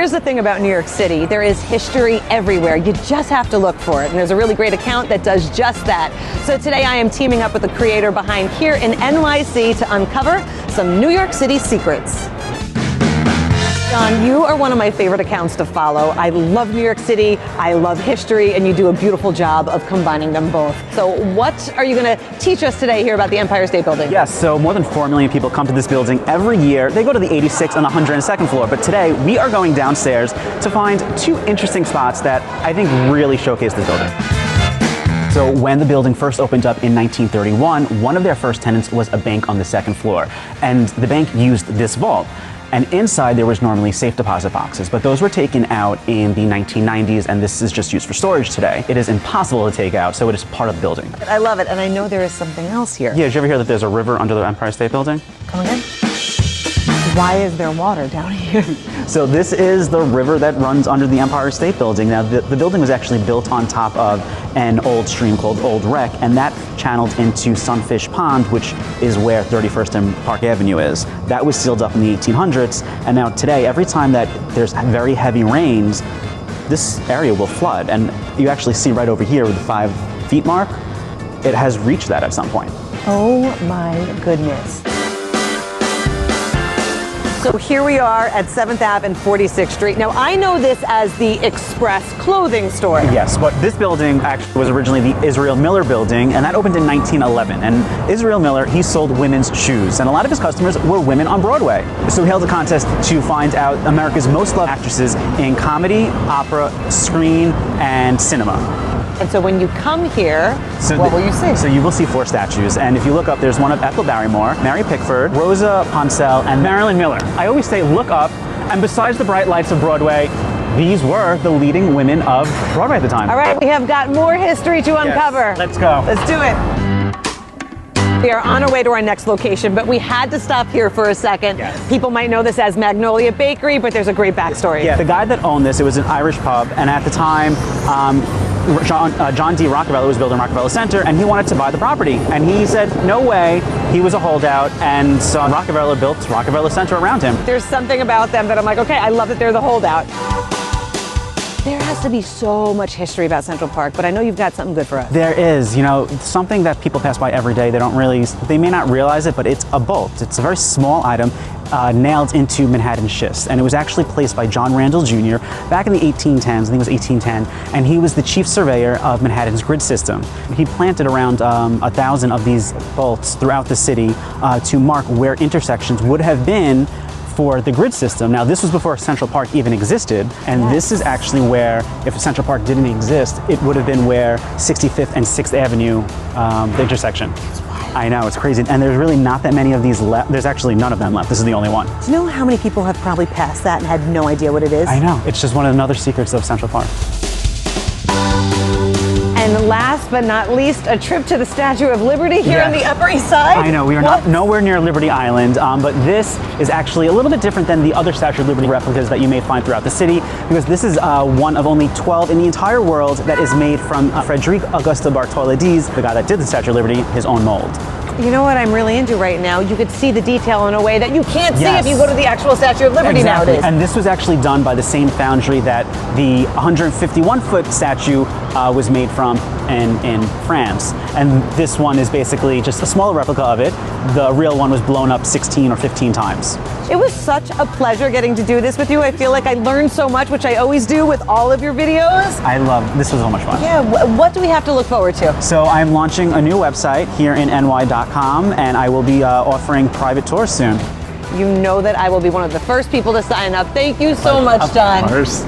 Here's the thing about New York City. There is history everywhere. You just have to look for it. And there's a really great account that does just that. So today I am teaming up with the creator behind Here in NYC to uncover some New York City secrets. John, you are one of my favorite accounts to follow. I love New York City, I love history, and you do a beautiful job of combining them both. So what are you going to teach us today here about the Empire State Building? Yes, so more than 4 million people come to this building every year. They go to the 86th and the 102nd floor, but today we are going downstairs to find 2 interesting spots that I think really showcase this building. So when the building first opened up in 1931, one of their first tenants was a bank on the 2nd floor, and the bank used this vault. And inside there was normally safe deposit boxes, but those were taken out in the 1990s, and this is just used for storage today. It is impossible to take out, so it is part of the building. I love it, and I know there is something else here. Yeah, did you ever hear that there's a river under the Empire State Building? Come again? Why is there water down here? So this is the river that runs under the Empire State Building. Now the building was actually built on top of an old stream called Old Wreck, and that channeled into Sunfish Pond, which is where 31st and Park Avenue is. That was sealed up in the 1800s, and now today, every time that there's very heavy rains, this area will flood. And you actually see right over here with the 5 feet mark, it has reached that at some point. Oh my goodness. So here we are at 7th Ave and 46th Street. Now I know this as the Express clothing store. Yes, but this building actually was originally the Israel Miller building, and that opened in 1911. And Israel Miller, he sold women's shoes, and a lot of his customers were women on Broadway. So he held a contest to find out America's most loved actresses in comedy, opera, screen, and cinema. And so when you come here, what will you see? So you will see 4 statues, and if you look up, there's one of Ethel Barrymore, Mary Pickford, Rosa Poncell, and Marilyn Miller. I always say look up, and besides the bright lights of Broadway, these were the leading women of Broadway at the time. All right, we have got more history to uncover. Yes, let's go. Let's do it. We are on our way to our next location, but we had to stop here for a second. Yes. People might know this as Magnolia Bakery, but there's a great backstory. Yeah, the guy that owned this, it was an Irish pub, and at the time, John D. Rockefeller was building Rockefeller Center, and he wanted to buy the property. And he said, no way, he was a holdout, and so Rockefeller built Rockefeller Center around him. There's something about them that I'm like, okay, I love that they're the holdout. There has to be so much history about Central Park, but I know you've got something good for us. There is, you know, something that people pass by every day. They may not realize it, but it's a bolt. It's a very small item nailed into Manhattan schist, and it was actually placed by John Randall Jr. back in the 1810s, I think it was 1810, and he was the chief surveyor of Manhattan's grid system. He planted around 1,000 of these bolts throughout the city to mark where intersections would have been for the grid system. Now this was before Central Park even existed, and this is actually where, if Central Park didn't exist, it would have been where 65th and 6th Avenue, the intersection. I know, it's crazy, and there's really not that many of these left. There's actually none of them left. This is the only one. Do you know how many people have probably passed that and had no idea what it is? I know, it's just one of the other secrets of Central Park. And last but not least, a trip to the Statue of Liberty here on the Upper East Side. I know, we are nowhere near Liberty Island, but this is actually a little bit different than the other Statue of Liberty replicas that you may find throughout the city, because this is one of only 12 in the entire world that is made from Frederic Auguste Bartholdi's, the guy that did the Statue of Liberty, his own mold. You know what I'm really into right now? You could see the detail in a way that you can't see if you go to the actual Statue of Liberty nowadays. And this was actually done by the same foundry that the 151-foot statue was made from in France. And this one is basically just a smaller replica of it. The real one was blown up 16 or 15 times. It was such a pleasure getting to do this with you. I feel like I learned so much, which I always do with all of your videos. This was so much fun. Yeah, what do we have to look forward to? So I'm launching a new website, hereinny.com, and I will be offering private tours soon. You know that I will be one of the first people to sign up. Thank you so much, John. Of course.